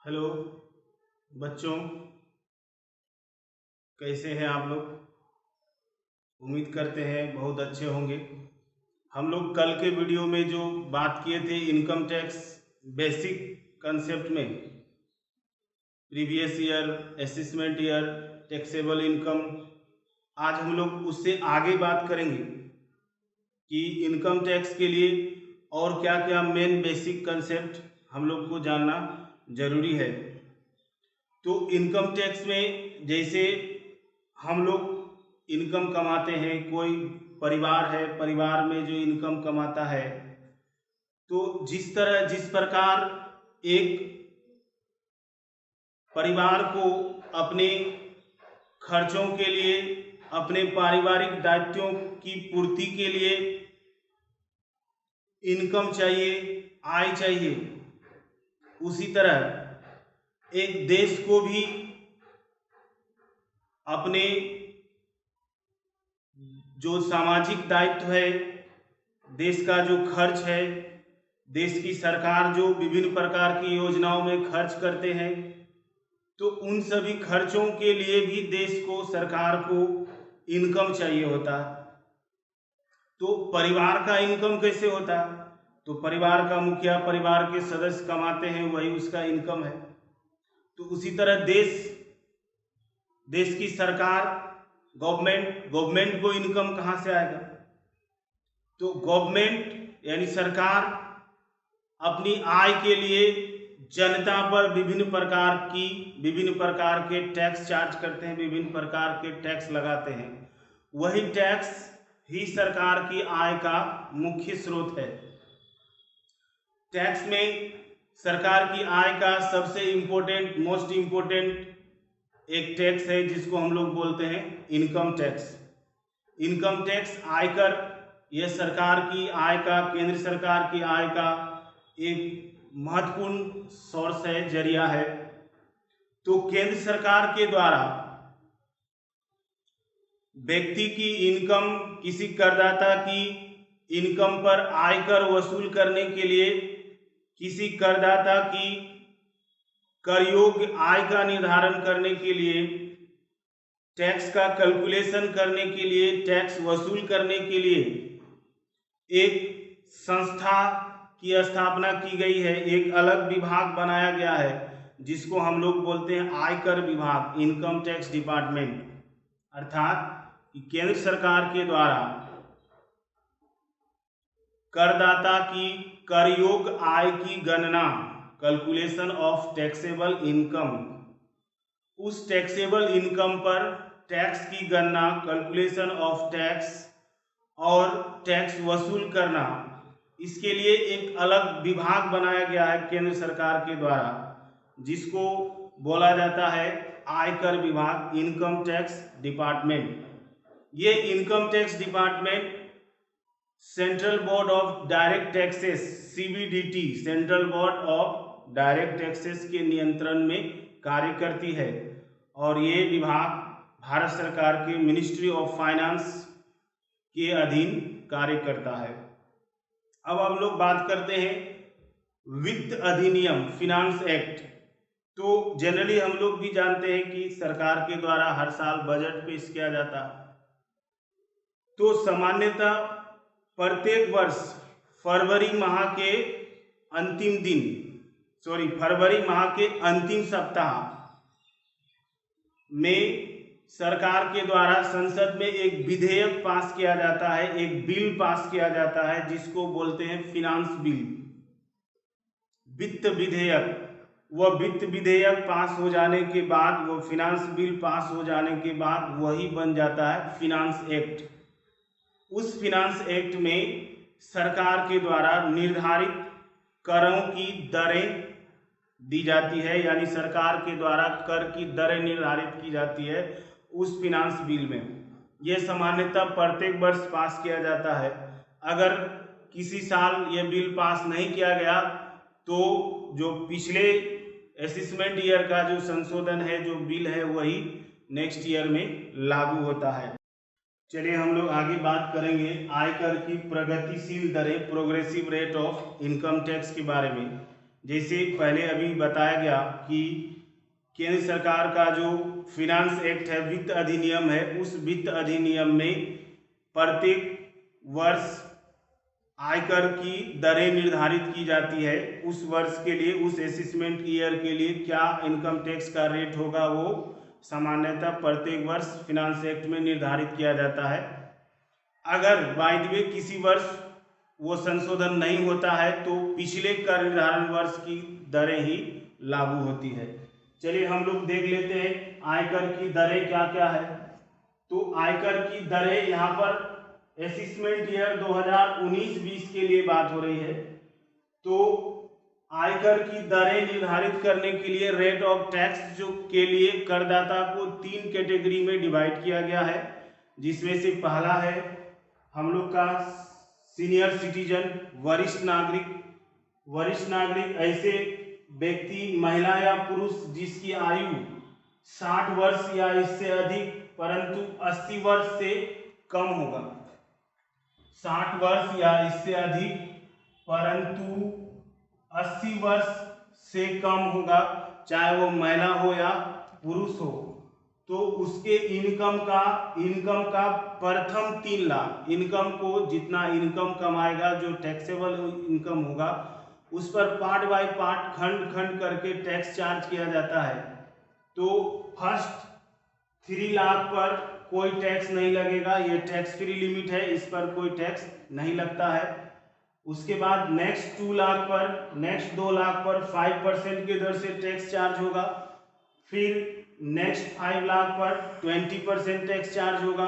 Hello बच्चों, कैसे हैं आप लोग। उम्मीद करते हैं बहुत अच्छे होंगे। हम लोग कल के वीडियो में जो बात किए थे इनकम टैक्स बेसिक कंसेप्ट में, previous year, assessment year, taxable income, आज हम लोग उससे आगे बात करेंगे कि इनकम टैक्स के लिए और क्या क्या मेन बेसिक कंसेप्ट हम लोग को जानना जरूरी है। तो इनकम टैक्स में जैसे हम लोग इनकम कमाते हैं, कोई परिवार है, परिवार में जो इनकम कमाता है, तो जिस प्रकार एक परिवार को अपने खर्चों के लिए, अपने पारिवारिक दायित्वों की पूर्ति के लिए इनकम चाहिए, आय चाहिए, उसी तरह एक देश को भी अपने जो सामाजिक दायित्व है, देश का जो खर्च है, देश की सरकार जो विभिन्न प्रकार की योजनाओं में खर्च करते हैं, तो उन सभी खर्चों के लिए भी देश को, सरकार को इनकम चाहिए होता है। तो परिवार का इनकम कैसे होता है? तो परिवार का मुखिया, परिवार के सदस्य कमाते हैं, वही उसका इनकम है। तो उसी तरह देश की सरकार, गवर्नमेंट को इनकम कहाँ से आएगा? तो गवर्नमेंट यानी सरकार अपनी आय के लिए जनता पर विभिन्न प्रकार के टैक्स चार्ज करते हैं, विभिन्न प्रकार के टैक्स लगाते हैं। वही टैक्स ही सरकार की आय का मुख्य स्रोत है। टैक्स में सरकार की आय का सबसे मोस्ट इम्पोर्टेंट एक टैक्स है जिसको हम लोग बोलते हैं इनकम टैक्स। इनकम टैक्स, आयकर, यह सरकार की आय का, केंद्र सरकार की आय का एक महत्वपूर्ण सोर्स है, जरिया है। तो केंद्र सरकार के द्वारा व्यक्ति की इनकम, किसी करदाता की इनकम पर आयकर वसूल करने के लिए, किसी करदाता की कर योग्य आय का निर्धारण करने के लिए, टैक्स का कैलकुलेशन करने के लिए, टैक्स वसूल करने के लिए एक संस्था की स्थापना की गई है, एक अलग विभाग बनाया गया है जिसको हम लोग बोलते हैं आयकर विभाग, इनकम टैक्स डिपार्टमेंट। अर्थात केंद्र सरकार के द्वारा करदाता की कर योग्य आय की गणना, कैलकुलेशन ऑफ टैक्सेबल इनकम, उस टैक्सेबल इनकम पर टैक्स की गणना, कैलकुलेशन ऑफ टैक्स और टैक्स वसूल करना, इसके लिए एक अलग विभाग बनाया गया है केंद्र सरकार के द्वारा, जिसको बोला जाता है आयकर विभाग, इनकम टैक्स डिपार्टमेंट। ये income tax department central board of direct taxes, CBDT, central board of direct taxes के नियंत्रण में कार्य करती है और ये विभाग भारत सरकार के मिनिस्ट्री ऑफ फाइनेंस के अधीन कार्य करता है। अब हम लोग बात करते हैं वित्त अधिनियम, फिनांस एक्ट। तो जनरली हम लोग भी जानते हैं कि सरकार के द्वारा हर साल बजट पेश किया जाता है। तो सामान्यतः प्रत्येक वर्ष फरवरी माह के अंतिम सप्ताह में सरकार के द्वारा संसद में एक विधेयक पास किया जाता है, एक बिल पास किया जाता है जिसको बोलते हैं फिनांस बिल, वित्त विधेयक। वह वित्त विधेयक पास हो जाने के बाद, वो फिनांस बिल पास हो जाने के बाद वही बन जाता है फिनांस एक्ट। उस फिनांस एक्ट में सरकार के द्वारा निर्धारित करों की दरें दी जाती है, यानी सरकार के द्वारा कर की दरें निर्धारित की जाती है उस फिनांस बिल में। यह सामान्यतः प्रत्येक वर्ष पास किया जाता है। अगर किसी साल यह बिल पास नहीं किया गया तो जो पिछले असेसमेंट ईयर का जो संशोधन है, जो बिल है, वही नेक्स्ट ईयर में लागू होता है। चलिए हम लोग आगे बात करेंगे आयकर की प्रगतिशील दरें, progressive rate of income tax के बारे में। जैसे पहले अभी बताया गया कि केंद्र सरकार का जो फिनांस एक्ट है, वित्त अधिनियम है, उस वित्त अधिनियम में प्रत्येक वर्ष आयकर की दरें निर्धारित की जाती है। उस वर्ष के लिए, उस असेसमेंट ईयर के लिए क्या इनकम टैक्स का रेट होगा, वो सामान्यतः प्रत्येक वर्ष फिनांस एक्ट में निर्धारित किया जाता है। अगर बाय द वे किसी वर्ष वो संशोधन नहीं होता है तो पिछले कर निर्धारण वर्ष की दरें ही लागू होती है। चलिए हम लोग देख लेते हैं आयकर की दरें क्या क्या है। तो आयकर की दरें यहाँ पर असेसमेंट ईयर 2019-20 के लिए बात हो रही है। तो आयकर की दरें निर्धारित करने के लिए रेट ऑफ टैक्स जो के लिए करदाता को 3 कैटेगरी में डिवाइड किया गया है, जिसमें से पहला है हम लोग का सीनियर सिटीजन, वरिष्ठ नागरिक। वरिष्ठ नागरिक ऐसे व्यक्ति, महिला या पुरुष जिसकी आयु 60 वर्ष या इससे अधिक परंतु 80 वर्ष से कम होगा। 60 वर्ष या इससे अधिक परंतु 80 वर्ष से कम होगा, चाहे वो महिला हो या पुरुष हो। तो उसके इनकम का प्रथम 3 लाख इनकम को, जितना इनकम कमाएगा, जो टैक्सेबल इनकम होगा, उस पर पार्ट बाय पार्ट, खंड करके टैक्स चार्ज किया जाता है। तो फर्स्ट 3 लाख पर कोई टैक्स नहीं लगेगा, ये टैक्स फ्री लिमिट है, इस पर कोई टैक्स नहीं लगता है। उसके बाद नेक्स्ट 2 लाख पर, नेक्स्ट 2 लाख पर 5% की दर से टैक्स चार्ज होगा। फिर नेक्स्ट 5 लाख पर 20% टैक्स चार्ज होगा,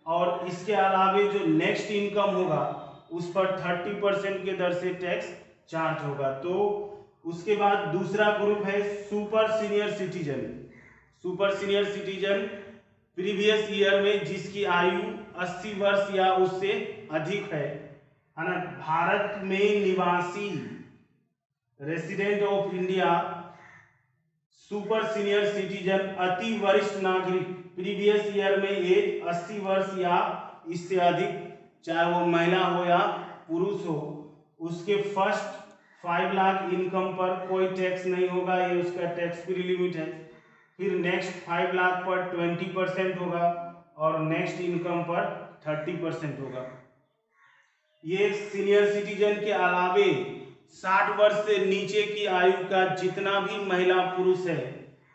और इसके अलावे जो नेक्स्ट इनकम होगा उस पर 30% के दर से टैक्स चार्ज होगा। तो उसके बाद दूसरा ग्रुप है super senior citizen. Super senior citizen previous year में जिसकी आयु 80 वर्ष या उससे अधिक है ना, भारत में निवासी, resident of India, super senior citizen, अति वरिष्ठ नागरिक, प्रीवियस ईयर में एज 80 वर्ष या इससे अधिक, चाहे वो महिला हो या पुरुष हो, उसके फर्स्ट 5 लाख इनकम पर कोई टैक्स नहीं होगा, ये उसका टैक्स फ्री लिमिट है। फिर नेक्स्ट 5 लाख पर 20% होगा, और नेक्स्ट इनकम पर 30% होगा। ये सीनियर सिटीजन के अलावे 60 वर्ष से नीचे की आयु का जितना भी महिला पुरुष है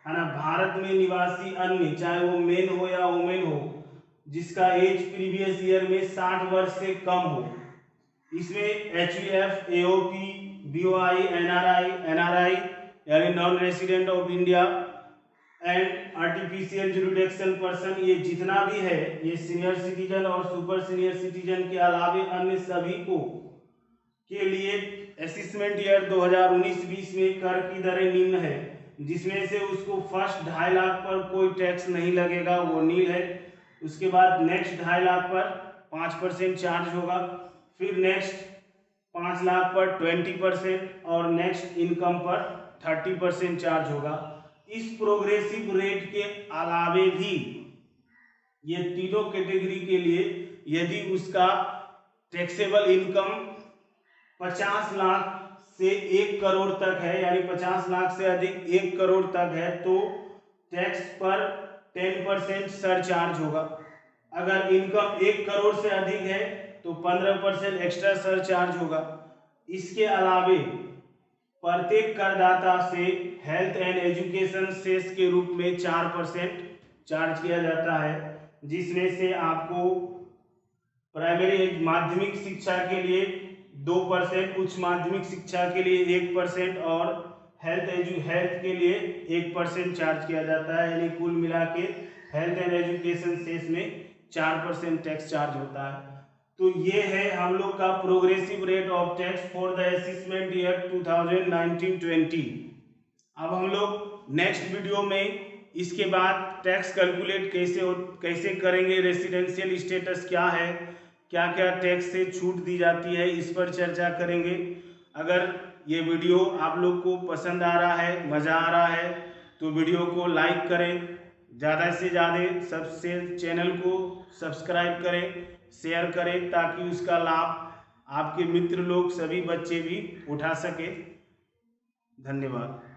ना, भारत में निवासी अन्य, चाहे वो मेन हो या वुमेन हो, जिसका एज प्रीवियस ईयर में 60 वर्ष से कम हो, इसमें HUF, AOP, BOI, NRI यानी non resident of India and artificial jurisdiction person, ये जितना भी है, ये सीनियर सिटीजन और सुपर सीनियर सिटीजन के अलावे अन्य सभी को के लिए असेसमेंट ईयर 2019-20 में कर की दरें निम्न है, जिसमें से उसको फर्स्ट 2.5 लाख पर कोई टैक्स नहीं लगेगा, वो नील है। उसके बाद नेक्स्ट 2.5 लाख पर 5% चार्ज होगा, फिर नेक्स्ट 5 लाख पर 20% और नेक्स्ट इनकम पर 30% चार्ज होगा। इस प्रोग्रेसिव रेट के अलावे भी ये तीनों कैटेगरी के लिए यदि उसका टैक्सेबल इनकम 50 लाख से 1 करोड़ तक है, यानी 50 लाख से अधिक 1 करोड़ तक है, तो टैक्स पर 10% सरचार्ज होगा। अगर इनकम 1 करोड़ से अधिक है तो 15% एक्स्ट्रा सरचार्ज होगा। इसके अलावे प्रत्येक करदाता से हेल्थ एंड एजुकेशन सेस के रूप में 4% चार्ज किया जाता है, जिसमें से आपको प्राइमरी माध्यमिक शिक्षा के लिए 2%, उच्च माध्यमिक शिक्षा के लिए 1% और हेल्थ के लिए 1% चार्ज किया जाता है, यानी कुल मिला के हेल्थ एंड एजुकेशन सेस में 4% टैक्स चार्ज होता है। तो ये है हम लोग का progressive rate of tax for the assessment year 2019-20। अब हम लोग नेक्स्ट वीडियो में इसके बाद टैक्स कैलकुलेट कैसे करेंगे, रेसिडेंशियल स्टेटस क्या है, क्या क्या टैक्स से छूट दी जाती है, इस पर चर्चा करेंगे। अगर ये वीडियो आप लोग को पसंद आ रहा है, मज़ा आ रहा है, तो वीडियो को लाइक करें, ज़्यादा से ज़्यादा सबसे चैनल को सब्सक्राइब करें, शेयर करें, ताकि उसका लाभ आपके मित्र लोग, सभी बच्चे भी उठा सके। धन्यवाद।